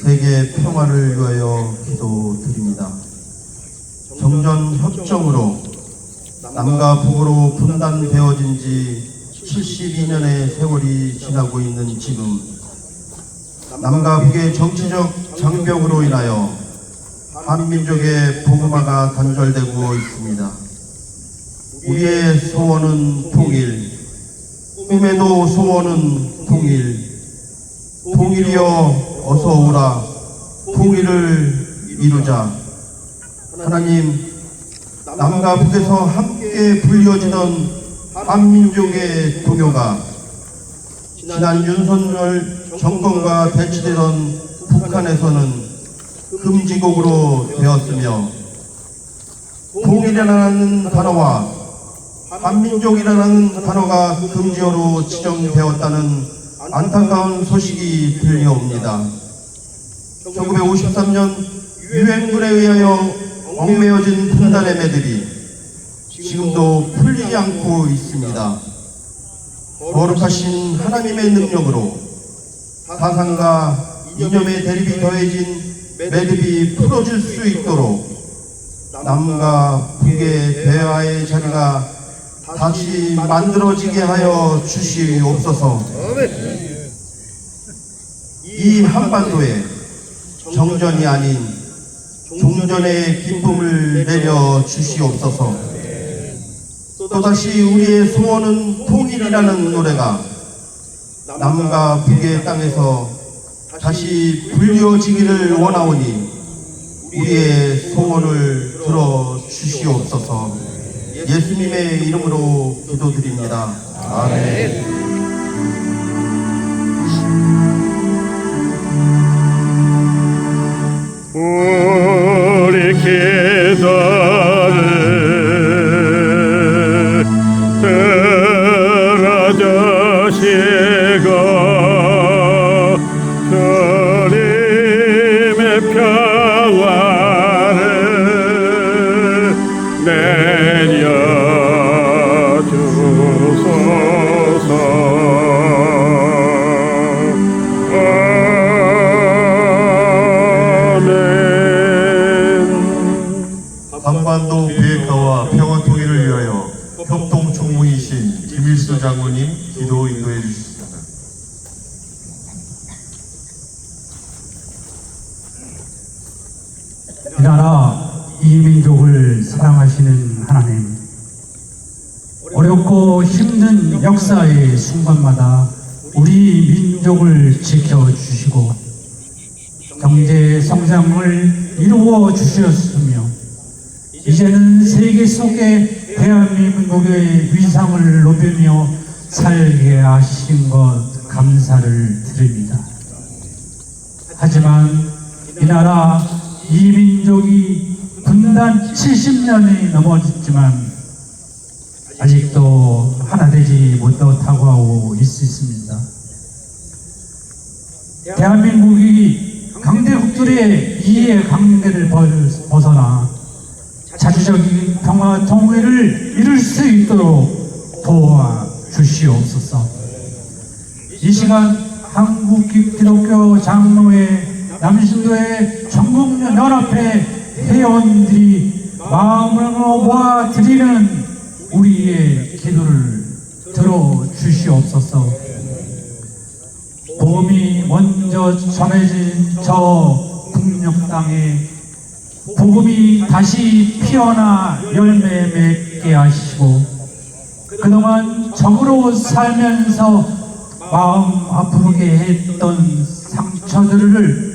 세계 평화를 위하여 기도드립니다. 정전 협정으로 남과 북으로 분단되어진 지 72년의 세월이 지나고 있는 지금 남과 북의 정치적 장벽으로 인하여 한민족의 복음화가 단절되고 있습니다. 우리의 소원은 통일, 꿈에도 소원은 통일. 통일이여 어서 오라, 통일을 이루자. 하나님, 남과 북에서 함께 불려지던 한민족의 동요가 지난 윤석열 정권과 대치되던 북한에서는 금지곡으로 되었으며 통일이라는 단어와 한민족이라는 단어가 금지어로 지정되었다는 안타까운 소식이 들려옵니다. 1953년 유엔군에 의하여 얽매여진 분단의 매듭이 지금도 풀리지 않고 있습니다. 거룩하신 하나님의 능력으로 사상과 이념의 대립이 더해진 매듭이 풀어질 수 있도록 남과 북의 대화의 자리가 다시 만들어지게 하여 주시옵소서. 이 한반도에 정전이 아닌 종전의 기쁨을 내려 주시옵소서. 또다시 우리의 소원은 통일이라는 노래가 남과 북의 땅에서 다시 불려지기를 원하오니 우리의 소원을 들어 주시옵소서. 예수님의 이름으로 기도드립니다. 아멘. 우리 기도를 들어주시고 주님의 평화를 한반도 비핵화와 평화 통일을 위하여 협동 총무이신 김일수 장로님 기도 인도해 주시습니다. 이 나라 이 민족을 사랑하시는 하나님, 어렵고 힘든 역사의 순간마다 우리 민족을 지켜주시고 경제 성장을 이루어 주셨으며 이제는 세계 속에 대한민국의 위상을 높이며 살게 하신 것 감사를 드립니다. 하지만 이 나라 이 민족이 분단 70년이 넘어졌지만 아직도 하나 되지 못하고 있습니다. 대한민국이 강대국들의 이해 강대를 벗어나 자주적인 평화 통일을 이룰 수 있도록 도와주시옵소서. 이 시간 한국 기독교 장로회 남신도의 전국연합회 회원들이 마음으로 모아 드리는 우리의 기도를 들어주시옵소서. 복음이 먼저 전해진 저 북녘 땅에 복음이 다시 피어나 열매 맺게 하시고, 그동안 적으로 살면서 마음 아프게 했던 상처들을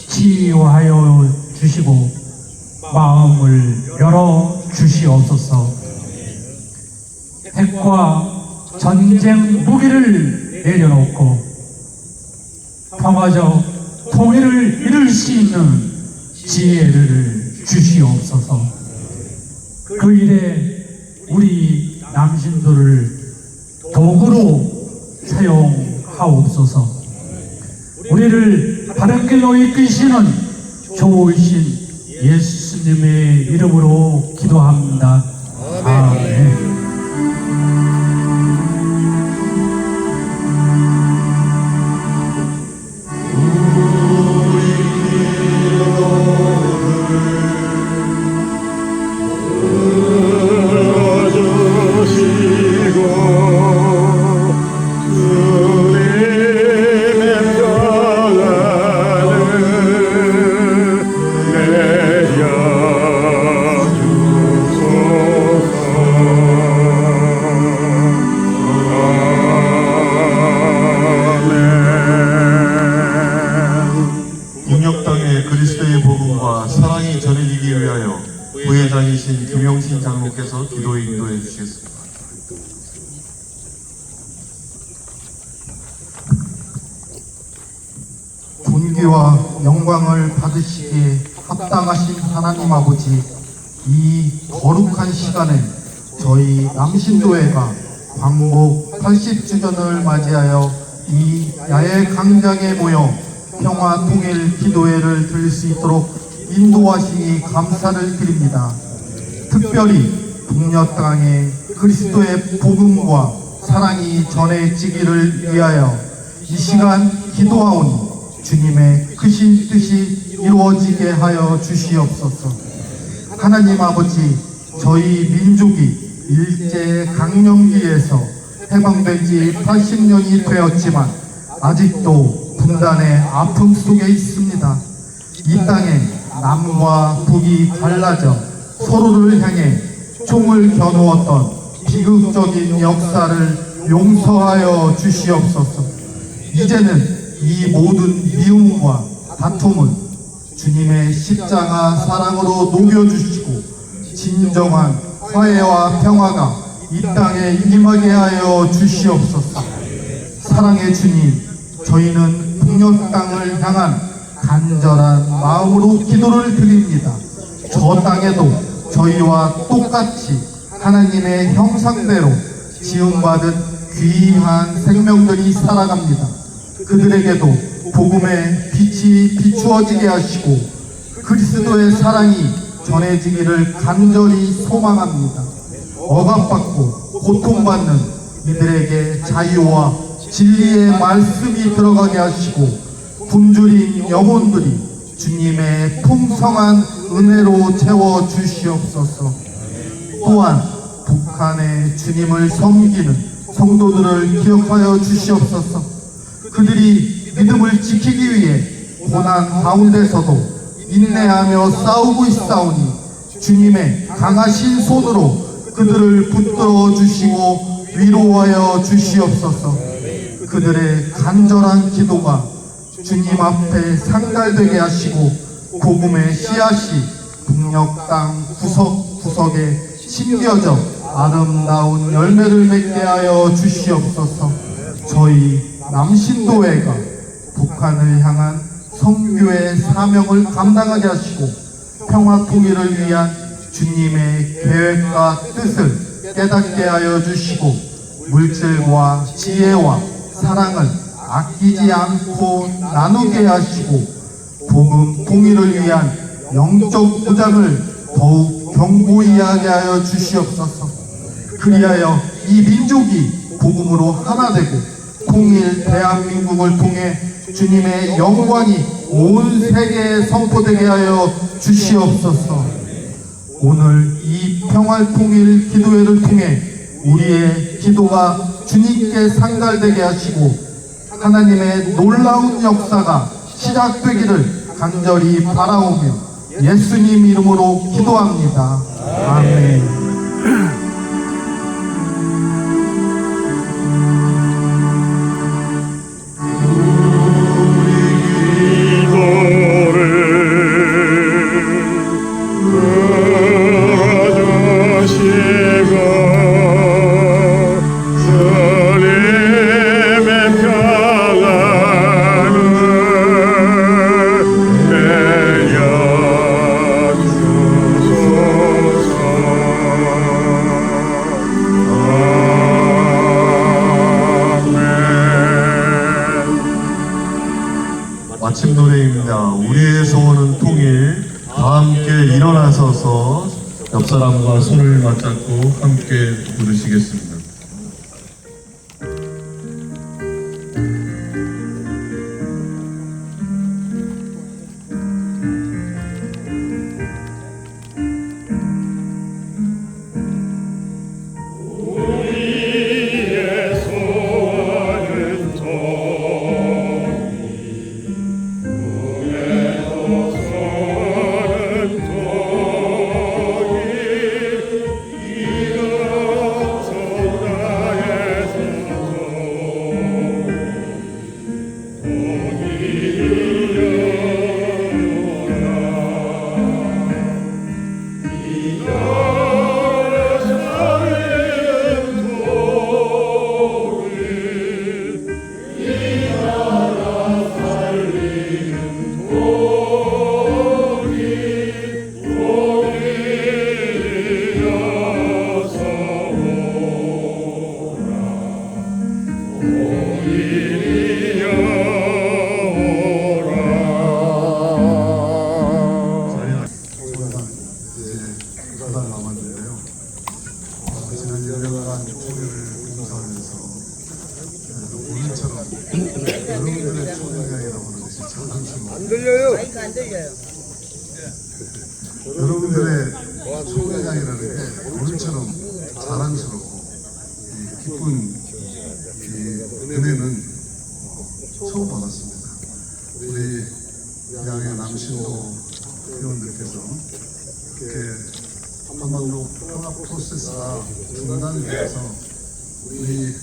치유하여 주시고 마음을 열어 주시옵소서. 핵과 전쟁 무기를 내려놓고 평화적 통일을 이룰 수 있는 지혜를 주시옵소서. 그 일에 우리 남신도를 도구로 사용하옵소서. 우리를 바른 길로 이끄시는 좋으신 예수님의 이름으로 기도합니다. 아멘. 북녘 땅에 그리스도의 복음과 사랑이 전해지기 위하여 부회장이신 김영신 장로께서 기도에 인도해 주시겠습니다. 존귀와 영광을 받으시기에 합당하신 하나님 아버지, 이 거룩한 시간에 저희 남신도회가 광복 80주년을 맞이하여 이 야외 광장에 모여 평화 통일 기도회를 드릴 수 있도록 인도하시니 감사를 드립니다. 특별히 북녘 땅에 그리스도의 복음과 사랑이 전해지기를 위하여 이 시간 기도하오니 주님의 크신 뜻이 이루어지게 하여 주시옵소서. 하나님 아버지, 저희 민족이 일제 강점기에서 해방된 지 80년이 되었지만 아직도 분단의 아픔 속에 있습니다. 이 땅에 남과 북이 갈라져 서로를 향해 총을 겨누었던 비극적인 역사를 용서하여 주시옵소서. 이제는 이 모든 미움과 다툼은 주님의 십자가 사랑으로 녹여주시고 진정한 화해와 평화가 이 땅에 임하게 하여 주시옵소서. 사랑의 주님, 저희는 북녘 땅을 향한 간절한 마음으로 기도를 드립니다. 저 땅에도 저희와 똑같이 하나님의 형상대로 지음받은 귀한 생명들이 살아갑니다. 그들에게도 복음의 빛이 비추어지게 하시고 그리스도의 사랑이 전해지기를 간절히 소망합니다. 억압받고 고통받는 이들에게 자유와 진리의 말씀이 들어가게 하시고 굶주린 영혼들이 주님의 풍성한 은혜로 채워 주시옵소서. 또한 북한의 주님을 섬기는 성도들을 기억하여 주시옵소서. 그들이 믿음을 지키기 위해 고난 가운데서도 인내하며 싸우고 있사오니 주님의 강하신 손으로 그들을 붙들어 주시고 위로하여 주시옵소서. 그들의 간절한 기도가 주님 앞에 상달되게 하시고 복음의 씨앗이 북녘 땅 구석구석에 심겨져 아름다운 열매를 맺게 하여 주시옵소서. 저희 남신도회가 북한을 향한 선교의 사명을 감당하게 하시고 평화 통일을 위한 주님의 계획과 뜻을 깨닫게 하여 주시고 물질과 지혜와 사랑을 아끼지 않고 나누게 하시고 복음 통일을 위한 영적 포장을 더욱 견고히 하게 하여 주시옵소서. 그리하여 이 민족이 복음으로 하나 되고 통일 대한민국을 통해 주님의 영광이 온 세계에 선포되게 하여 주시옵소서. 오늘 이 평화통일 기도회를 통해 우리의 기도가 주님께 상달되게 하시고 하나님의 놀라운 역사가 시작되기를 간절히 바라오며 예수님 이름으로 기도합니다. 아멘. 마침 노래입니다. 우리의 소원은 통일. 다 함께 일어나서서 옆 사람과 손을 맞잡고 함께 부르시겠습니다. 지난 1년간 총회를 봉사하면서 오늘처럼 여러분들의 총회장이라고 하는 것이 자랑스러워. 안 들려요. 마이크 안 들려요. 여러분들의 총회장이라는 게 오늘처럼 자랑스럽고 기쁜 은혜는 처음 받았습니다. 우리 양의 남신도 회원들께서 이렇게 한반도 평화 프로세스가 중단되어서 우리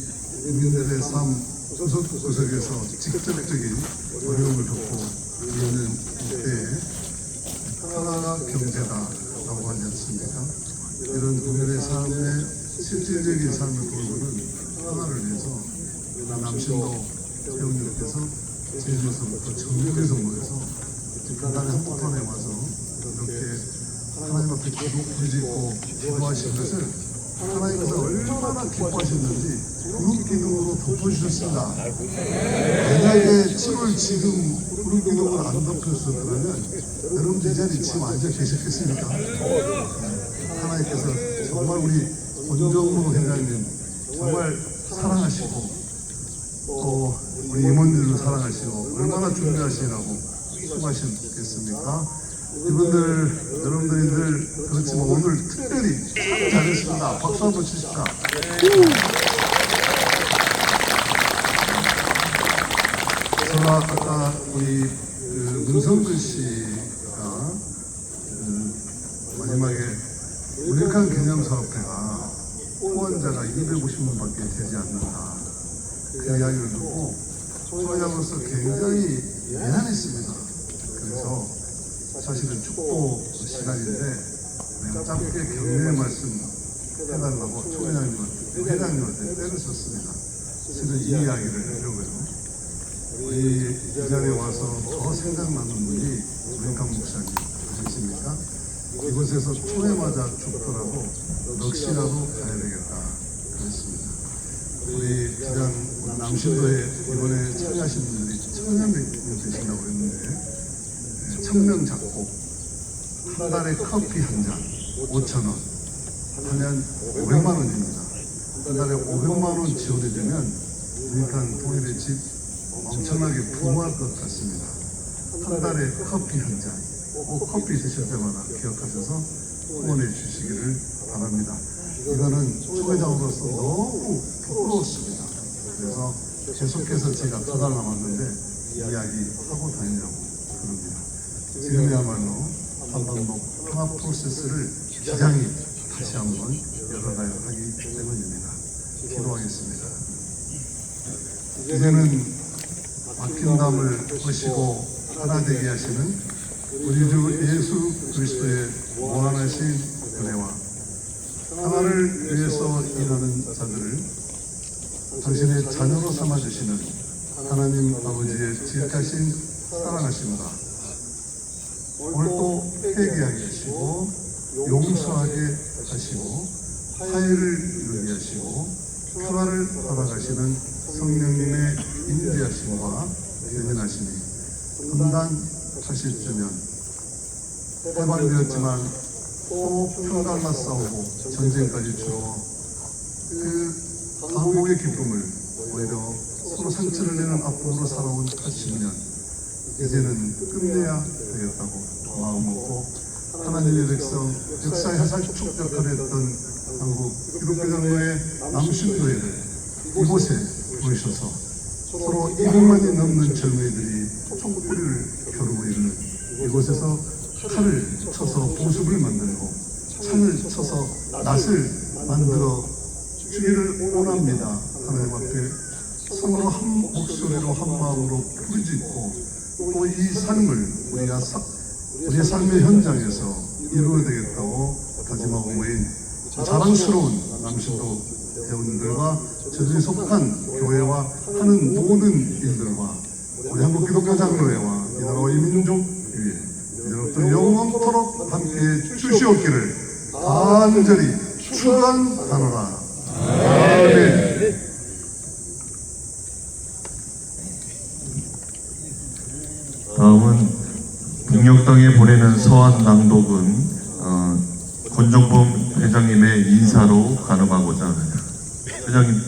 국민들의 삶 구석구석에서 직접적인 어려움을 겪고 있는 이때에 평화가 경제다라고 하지 않습니까? 이런 국민의 삶의 실질적인 삶을 돌보는 평화를 위해서 남신도 회원들께서 제주에서부터 전국에서 모여서 간단히 한복판에 와서 이렇게 하나님 앞에 부르짖고 기도하신 것을 하나님께서 얼마나 기뻐하셨는지 그룹 기도로 덮어주셨습니다. 만약에 7월 지금 그룹 기도를 안 덮였었다면 여러분들 이 자리에 지금 앉아 계셨겠습니까? 하나님께서 정말 우리 권정무 회장님 정말 사랑하시고 또 우리 임원들도 사랑하시고 얼마나 준비하시라고 수고하셨겠습니까? 이분들, 여러분들이 늘 그렇지만 오늘 특별히 참 잘했습니다. 박수 한번 치십시오. 제가 아까 우리 문성근 씨가 마지막에 문익환 기념사업회가 후원자가 250명밖에 되지 않는다. 그 이야기를 듣고 소장으로서 굉장히 미안했습니다. 그래서 사실은 축복 시간인데 내가 짧게 격려의 말씀 해달라고 회장님한테 때를 썼습니다. 실은 이 이야기를 하려고요. 우리 이 자리에 와서 더 생각나는 분이 문익환 목사님 아시십니까? 이곳에서 초회마다 죽더라도 넋이라도 가야 되겠다 그랬습니다. 우리 비단 남신도에 이번에 참여하신 분들이 1000명 되신다고 그랬는데 청명 작곡 한 달에 커피 한 잔 5,000원 하면 500만 원입니다. 한 달에 500만 원 지원해 주면 그러니까 동일의 집 엄청나게 부모할 것 같습니다. 한 달에 커피 한 잔, 꼭 커피 드실 때마다 기억하셔서 후원해 주시기를 바랍니다. 이거는 총회장으로서 너무 부끄러웠습니다. 그래서 계속해서 제가 2달 남았는데 이야기하고 다니려고 그럽니다. 지금이야말로 한반도 평화 프로세스를 기장이 다시 한번 열어가야 하기 때문입니다. 기도하겠습니다. 이제는 막힌 담을 보시고 하나 되게 하시는 우리 주 예수 그리스도의 무한하신 은혜와 평화를 위해서 일하는 자들을 당신의 자녀로 삼아주시는 하나님 아버지의 지극하신 사랑하심과 오늘도 회개하게 하시고 용서하게 하시고 화해를 이루게 하시고 평화를 받아가시는 성령님의 인도하심과 대면하심이 분단 80주년 해방되었지만 또 평강과 싸우고 전쟁까지 주어 그 한국의 기쁨을 오히려 서로 상처를 내는 아픔으로 살아온 80년 이제는 끝내야 되겠다고 마음먹고 하나님의 백성 역사의 화살 축적을 했던 한국 기독교장로의 남신도회를 이곳에 모이셔서 서로 200만이 넘는 젊은이들이 촛불을 겨루고 있는 이곳에서 칼을 쳐서 보습을 만들고 창을 쳐서 낫을 만들어 주기를 원합니다. 하나님 앞에 서로 한 목소리로 한 마음으로 부르짖고 또 이 삶을 우리의 삶의 현장에서 이루어야 되겠다고 다짐하고 모인 자랑스러운 남신도 회원들과 저들이 속한 교회와 하는 모든 일들과 우리 한국 기독교 장로회와 이 나라와 이 민족 위에 이제부터 영원토록 함께 주시옵기를 간절히 축원하노라. 아멘. 다음은 북녘땅에 보내는 서한 낭독은 권종범 회장님의 인사로 가름하고자 합니다. 회장님.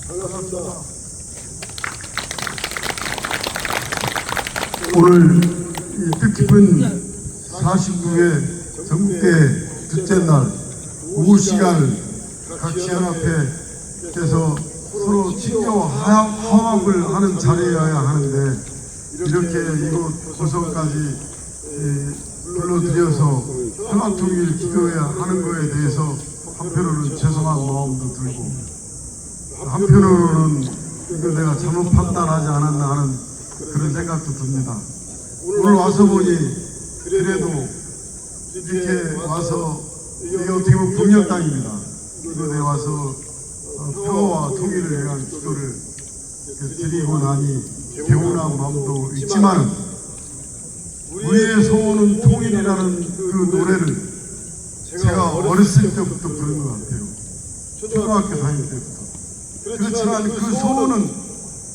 반갑습니다. 오늘 이 뜻깊은 49회 전국대 둘째 날 오후 시간을 각 지연 앞에서 서로 친교 화합을 하는 자리여야 하는데 이렇게 이곳 고성까지 불러들여서 평화통일 기도해야 하는 것에 대해서 한편으로는 죄송한 마음도 들고 한편으로는 이거 내가 잘못 판단하지 않았나 하는 그런 생각도 듭니다. 오늘 와서 보니 그래도 이렇게 와서 이게 어떻게 보면 북녘 땅입니다. 이곳에 와서 평화와 통일을 위한 기도를 드리고 나니 개운한 마음도 있지만 우리의 소원은 통일이라는 그 노래를 제가 어렸을 때부터 부른 것 같아요. 초등학교 다닐 때부터. 그렇지만 그 소원은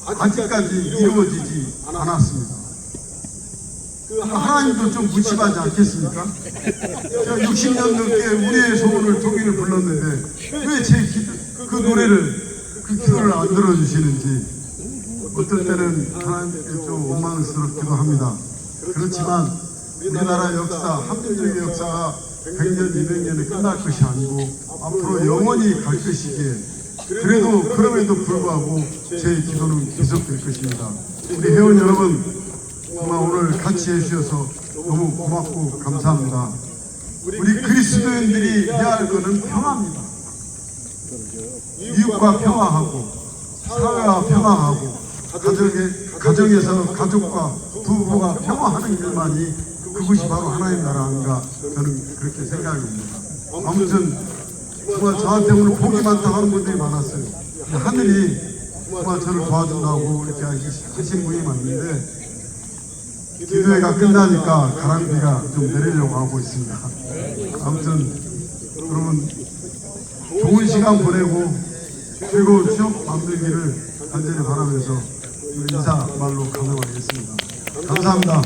아직까지 이루어지지 않았습니다. 하나님도 좀 무심하지 않겠습니까? 제가 60년 넘게 우리의 소원을 통일을 불렀는데 왜 제 그 노래를 그 기도를 안 들어주시는지 어떨 때는 하나님께 좀 원망스럽기도 합니다. 그렇지만 우리나라 역사, 한민족의 역사가 100년, 200년에 끝날 것이 아니고 앞으로 영원히 갈 것이기에 그래도 그럼에도 불구하고 제 기도는 계속될 것입니다. 우리 회원 여러분 정말 오늘 같이 해주셔서 너무 고맙고 감사합니다. 우리 그리스도인들이 해야 할 것은 평화입니다. 이웃과 평화하고 사회와 평화하고 가정에서 가족과 부부가 평화하는 일만이 그것이 바로 하나님 나라 아닌가 저는 그렇게 생각합니다. 아무튼 정말 저한테 오늘 복이 많다고 하는 분들이 많았어요. 하늘이 정말 저를 도와준다고 이렇게 하신 분이 많은데 기도회가 끝나니까 가랑비가 좀 내리려고 하고 있습니다. 아무튼 여러분 좋은 시간 보내고 즐거운 추억 만들기를 간절히 바라면서 인사 말로 감사하겠습니다. 감사합니다.